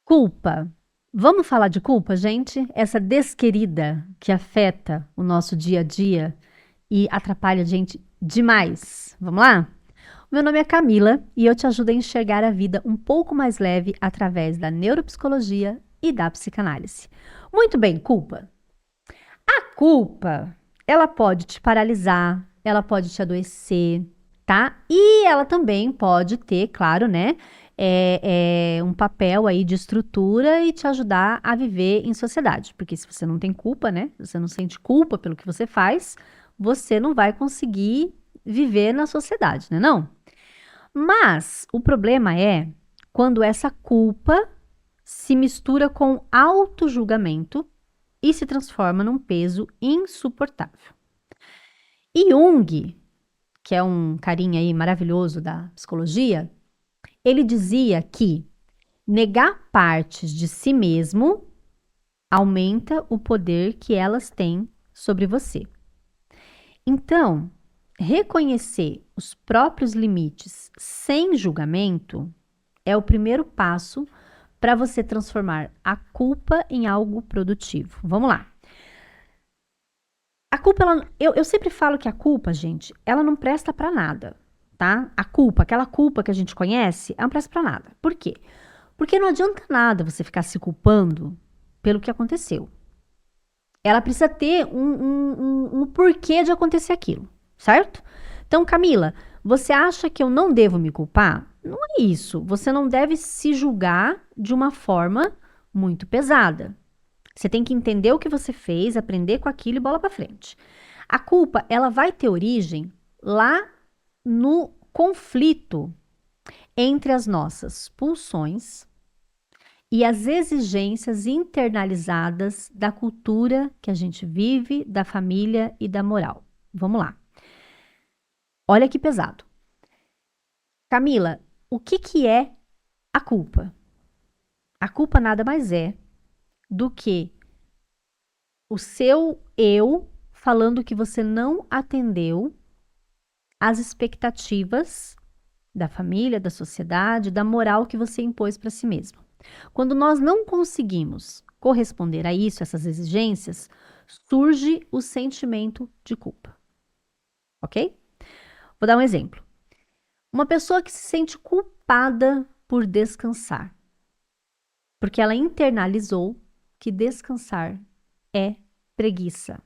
Culpa. Vamos falar de culpa, gente? Essa desquerida que afeta o nosso dia a dia e atrapalha a gente demais. Vamos lá? Meu nome é Camila e eu te ajudo a enxergar a vida um pouco mais leve através da neuropsicologia e da psicanálise. Muito bem, culpa. A culpa, ela pode te paralisar, ela pode te adoecer, tá? E ela também pode ter, claro, né, um papel aí de estrutura e te ajudar a viver em sociedade. Porque se você não tem culpa, né, se você não sente culpa pelo que você faz, você não vai conseguir viver na sociedade, né, não? Mas o problema é quando essa culpa se mistura com auto-julgamento e se transforma num peso insuportável. E Jung, que é um carinha aí maravilhoso da psicologia, ele dizia que negar partes de si mesmo aumenta o poder que elas têm sobre você. Então, reconhecer os próprios limites sem julgamento é o primeiro passo para você transformar a culpa em algo produtivo. Vamos lá. A culpa, eu sempre falo que a culpa, gente, ela não presta pra nada, tá? A culpa, aquela culpa que a gente conhece, ela não presta pra nada. Por quê? Porque não adianta nada você ficar se culpando pelo que aconteceu. Ela precisa ter um porquê de acontecer aquilo, certo? Então, Camila, você acha que eu não devo me culpar? Não é isso. Você não deve se julgar de uma forma muito pesada. Você tem que entender o que você fez, aprender com aquilo e bola para frente. A culpa, ela vai ter origem lá no conflito entre as nossas pulsões e as exigências internalizadas da cultura que a gente vive, da família e da moral. Vamos lá. Olha que pesado. Camila, o que é a culpa? A culpa nada mais é do que o seu eu falando que você não atendeu às expectativas da família, da sociedade, da moral que você impôs para si mesmo. Quando nós não conseguimos corresponder a isso, essas exigências, surge o sentimento de culpa. Ok? Vou dar um exemplo. Uma pessoa que se sente culpada por descansar, porque ela internalizou que descansar é preguiça.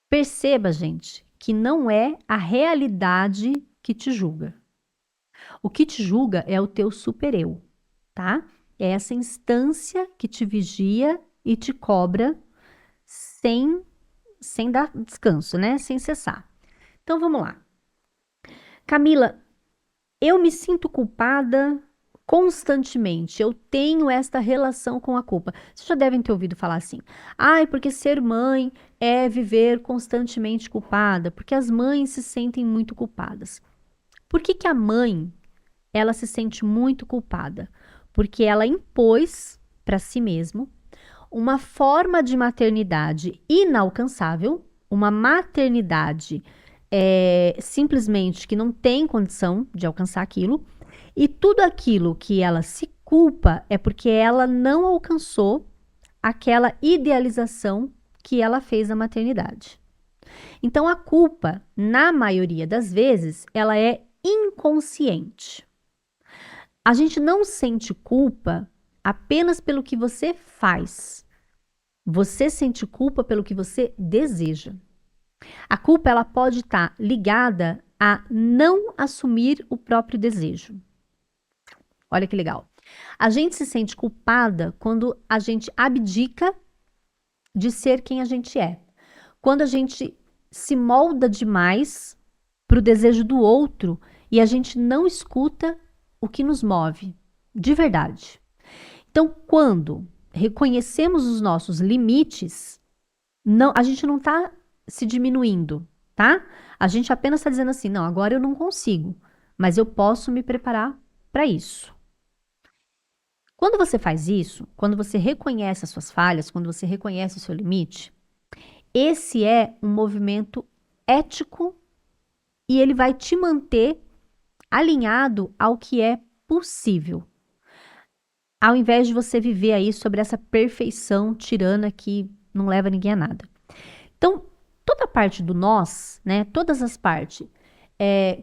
Perceba, gente, que não é a realidade que te julga. O que te julga é o teu supereu, tá? É essa instância que te vigia e te cobra sem dar descanso, né? Sem cessar. Então vamos lá. Camila, eu me sinto culpada constantemente. Eu tenho esta relação com a culpa. Vocês já devem ter ouvido falar assim: ai, porque ser mãe é viver constantemente culpada, porque as mães se sentem muito culpadas. Por que a mãe ela se sente muito culpada? Porque ela impôs para si mesma uma forma de maternidade inalcançável, uma maternidade simplesmente que não tem condição de alcançar aquilo, e tudo aquilo que ela se culpa é porque ela não alcançou aquela idealização que ela fez da maternidade. Então a culpa, na maioria das vezes, ela é inconsciente. A gente não sente culpa apenas pelo que você faz. Você sente culpa pelo que você deseja. A culpa ela pode estar ligada a não assumir o próprio desejo. Olha que legal. A gente se sente culpada quando a gente abdica de ser quem a gente é. Quando a gente se molda demais para o desejo do outro e a gente não escuta o que nos move, de verdade. Então, quando reconhecemos os nossos limites, a gente não está se diminuindo, tá? A gente apenas está dizendo assim, não, agora eu não consigo, mas eu posso me preparar para isso. Quando você faz isso, quando você reconhece as suas falhas, quando você reconhece o seu limite, esse é um movimento ético e ele vai te manter alinhado ao que é possível. ao invés de você viver aí sobre essa perfeição tirana que não leva ninguém a nada. Então, toda parte do nós, né, todas as partes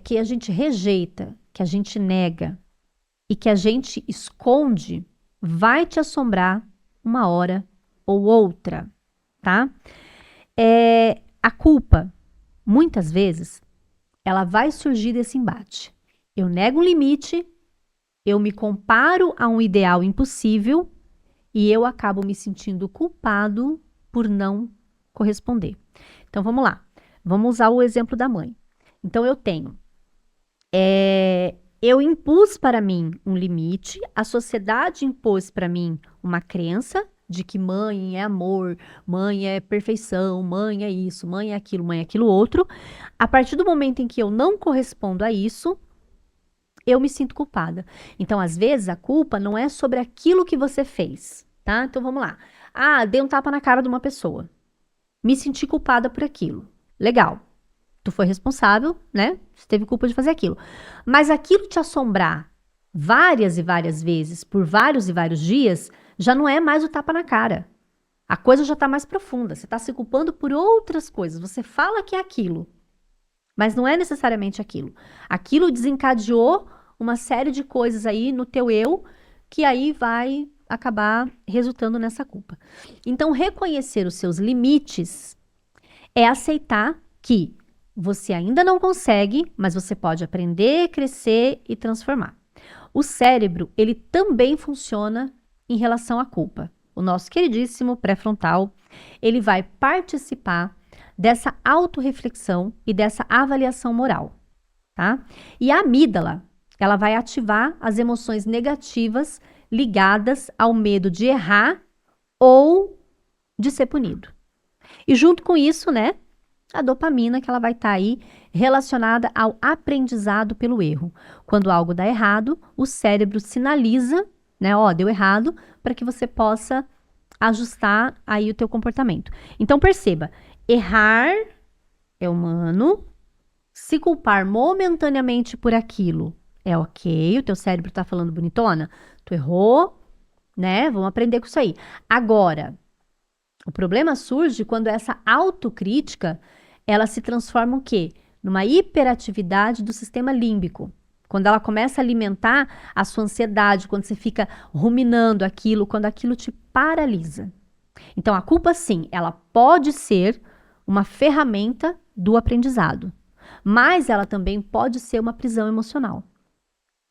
que a gente rejeita, que a gente nega e que a gente esconde, vai te assombrar uma hora ou outra, tá? A culpa, muitas vezes, ela vai surgir desse embate. Eu nego um limite, eu me comparo a um ideal impossível e eu acabo me sentindo culpado por não corresponder. Então vamos lá, vamos usar o exemplo da mãe. Então eu impus para mim um limite, a sociedade impôs para mim uma crença de que mãe é amor, mãe é perfeição, mãe é isso, mãe é aquilo outro. A partir do momento em que eu não correspondo a isso, eu me sinto culpada. Então, às vezes, a culpa não é sobre aquilo que você fez, tá? Então, vamos lá. Ah, dei um tapa na cara de uma pessoa. Me senti culpada por aquilo. Legal. Tu foi responsável, né? Você teve culpa de fazer aquilo. Mas aquilo te assombrar várias e várias vezes, por vários e vários dias, já não é mais o tapa na cara. A coisa já está mais profunda. Você está se culpando por outras coisas. Você fala que é aquilo, mas não é necessariamente aquilo. Aquilo desencadeou uma série de coisas aí no teu eu, que aí vai acabar resultando nessa culpa. Então, reconhecer os seus limites é aceitar que você ainda não consegue, mas você pode aprender, crescer e transformar. O cérebro, ele também funciona em relação à culpa. O nosso queridíssimo pré-frontal, ele vai participar dessa autorreflexão e dessa avaliação moral, tá? E a amígdala, ela vai ativar as emoções negativas ligadas ao medo de errar ou de ser punido. E junto com isso, né, a dopamina, que ela vai estar aí relacionada ao aprendizado pelo erro. Quando algo dá errado, o cérebro sinaliza, né, ó, deu errado, para que você possa ajustar aí o teu comportamento. Então perceba, errar é humano, se culpar momentaneamente por aquilo é ok, o teu cérebro tá falando bonitona, tu errou, né? Vamos aprender com isso aí. Agora, o problema surge quando essa autocrítica, ela se transforma o quê? Numa hiperatividade do sistema límbico. Quando ela começa a alimentar a sua ansiedade, quando você fica ruminando aquilo, quando aquilo te paralisa. Então, a culpa, sim, ela pode ser uma ferramenta do aprendizado, mas ela também pode ser uma prisão emocional.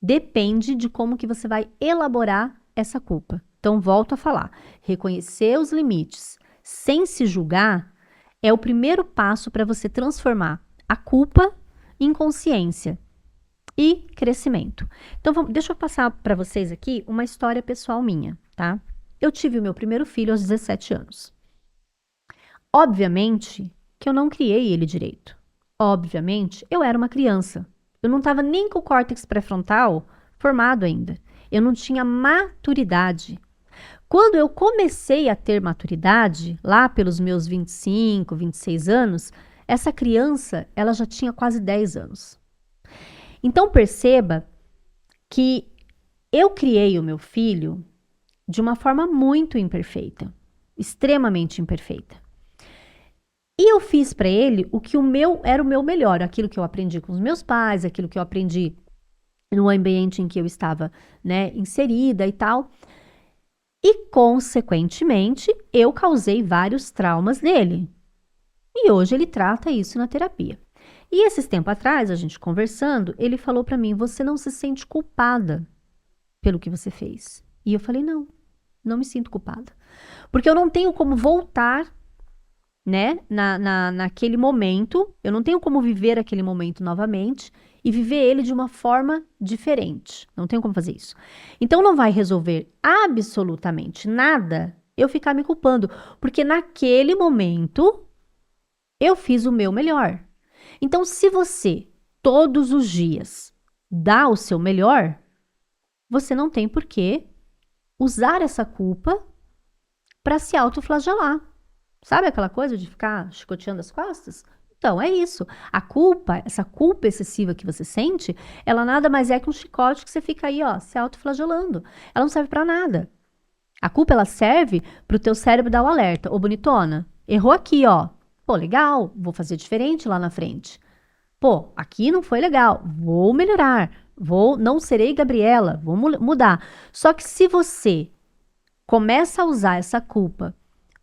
Depende de como que você vai elaborar essa culpa. Então, volto a falar, reconhecer os limites sem se julgar é o primeiro passo para você transformar a culpa em consciência e crescimento. Então, deixa eu passar para vocês aqui uma história pessoal minha, tá? Eu tive o meu primeiro filho aos 17 anos. Obviamente que eu não criei ele direito. Obviamente, eu era uma criança. Eu não estava nem com o córtex pré-frontal formado ainda. Eu não tinha maturidade. Quando eu comecei a ter maturidade, lá pelos meus 25, 26 anos, essa criança, ela já tinha quase 10 anos. Então perceba que eu criei o meu filho de uma forma muito imperfeita, extremamente imperfeita. E eu fiz para ele o que era o meu melhor, aquilo que eu aprendi com os meus pais, aquilo que eu aprendi no ambiente em que eu estava, né, inserida e tal. E, consequentemente, eu causei vários traumas nele. E hoje ele trata isso na terapia. E esses tempos atrás, a gente conversando, ele falou para mim, você não se sente culpada pelo que você fez? E eu falei, não me sinto culpada. Porque eu não tenho como voltar, né, naquele momento, eu não tenho como viver aquele momento novamente e viver ele de uma forma diferente. Não tenho como fazer isso. Então não vai resolver absolutamente nada eu ficar me culpando, porque naquele momento eu fiz o meu melhor. Então se você todos os dias dá o seu melhor, você não tem por que usar essa culpa para se autoflagelar. Sabe aquela coisa de ficar chicoteando as costas? Então, é isso. A culpa, essa culpa excessiva que você sente, ela nada mais é que um chicote que você fica aí, ó, se autoflagelando. Ela não serve pra nada. A culpa, ela serve pro teu cérebro dar o alerta. Ô, bonitona, errou aqui, ó. Pô, legal, vou fazer diferente lá na frente. Pô, aqui não foi legal, vou melhorar. Não serei Gabriela, vou mudar. Só que se você começa a usar essa culpa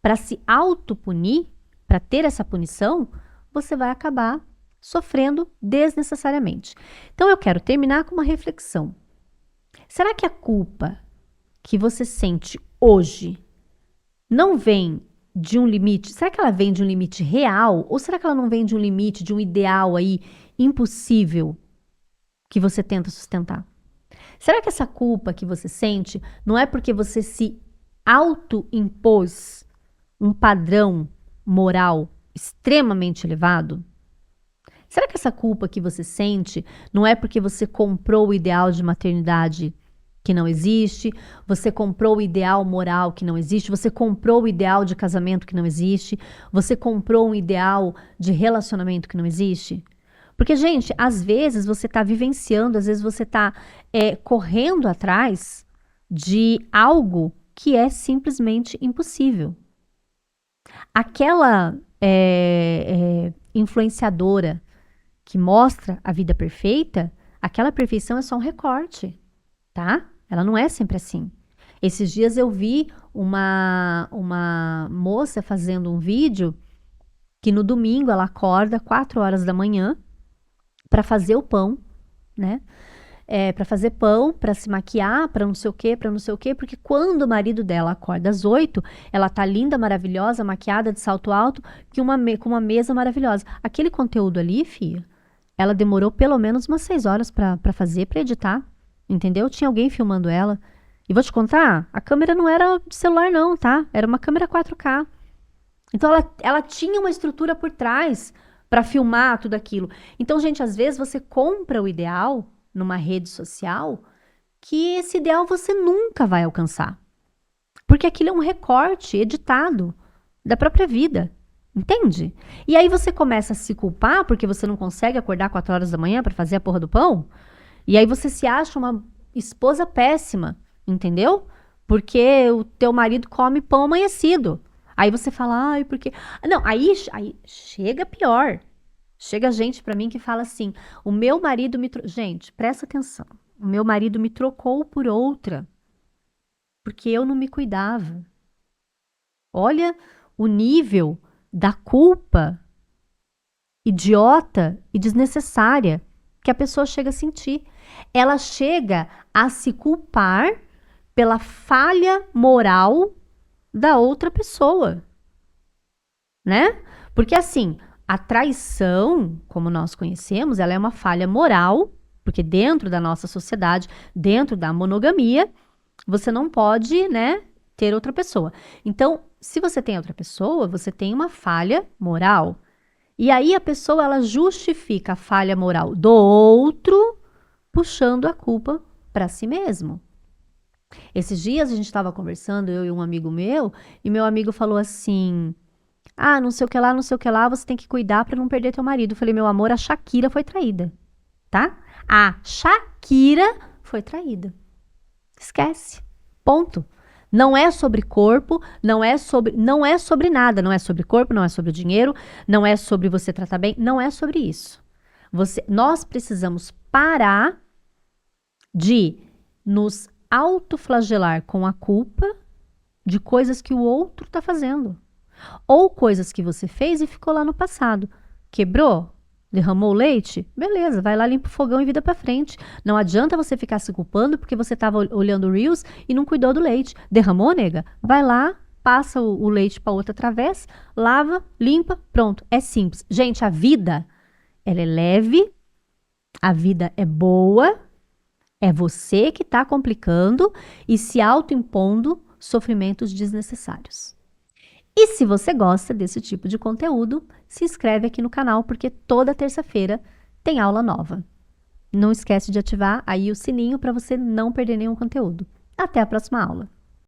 para se autopunir, para ter essa punição, você vai acabar sofrendo desnecessariamente. Então eu quero terminar com uma reflexão. Será que a culpa que você sente hoje não vem de um limite? Será que ela vem de um limite real? Ou será que ela não vem de um limite, de um ideal aí impossível que você tenta sustentar? Será que essa culpa que você sente não é porque você se autoimpôs um padrão moral extremamente elevado? Será que essa culpa que você sente não é porque você comprou o ideal de maternidade que não existe, você comprou o ideal moral que não existe, você comprou o ideal de casamento que não existe, você comprou um ideal de relacionamento que não existe? Porque, gente, às vezes você está vivenciando, às vezes você está correndo atrás de algo que é simplesmente impossível. Aquela influenciadora que mostra a vida perfeita, aquela perfeição é só um recorte, tá? Ela não é sempre assim. Esses dias eu vi uma moça fazendo um vídeo que no domingo ela acorda 4 horas da manhã para fazer o pão, né? Para fazer pão, para se maquiar, para não sei o quê, porque quando o marido dela acorda às 8, ela tá linda, maravilhosa, maquiada de salto alto, com uma mesa maravilhosa. Aquele conteúdo ali, filha, ela demorou pelo menos umas 6 horas para fazer, para editar, entendeu? Tinha alguém filmando ela. E vou te contar, a câmera não era de celular não, tá? Era uma câmera 4K. Então ela tinha uma estrutura por trás para filmar tudo aquilo. Então, gente, às vezes você compra o ideal numa rede social que esse ideal você nunca vai alcançar. Porque aquilo é um recorte editado da própria vida. Entende? E aí você começa a se culpar porque você não consegue acordar 4 horas da manhã para fazer a porra do pão. E aí você se acha uma esposa péssima, entendeu? Porque o teu marido come pão amanhecido. Aí você fala, ai, porque... Não, aí chega pior. Chega gente pra mim que fala assim, o meu marido me... Gente, presta atenção. O meu marido me trocou por outra, porque eu não me cuidava. Olha o nível da culpa idiota e desnecessária que a pessoa chega a sentir. Ela chega a se culpar pela falha moral da outra pessoa, né? Porque assim, a traição, como nós conhecemos, ela é uma falha moral, porque dentro da nossa sociedade, dentro da monogamia, você não pode, né, ter outra pessoa. Então, se você tem outra pessoa, você tem uma falha moral. E aí a pessoa, ela justifica a falha moral do outro, puxando a culpa para si mesmo. Esses dias a gente estava conversando, eu e um amigo meu, e meu amigo falou assim, ah, não sei o que lá, não sei o que lá, você tem que cuidar para não perder teu marido. Eu falei, meu amor, a Shakira foi traída, tá? A Shakira foi traída. Esquece. Ponto. Não é sobre corpo, não é sobre nada, não é sobre corpo, não é sobre dinheiro, não é sobre você tratar bem, não é sobre isso. Nós precisamos parar de nos autoflagelar com a culpa de coisas que o outro está fazendo. Ou coisas que você fez e ficou lá no passado. Quebrou? Derramou leite? Beleza, vai lá, limpa o fogão e vida pra frente. Não adianta você ficar se culpando porque você estava olhando o Reels e não cuidou do leite. Derramou, nega? Vai lá, passa o leite para outra travessa, lava, limpa, pronto. É simples. Gente, a vida, ela é leve, a vida é boa, é você que está complicando e se autoimpondo sofrimentos desnecessários. E se você gosta desse tipo de conteúdo, se inscreve aqui no canal, porque toda terça-feira tem aula nova. Não esquece de ativar aí o sininho para você não perder nenhum conteúdo. Até a próxima aula!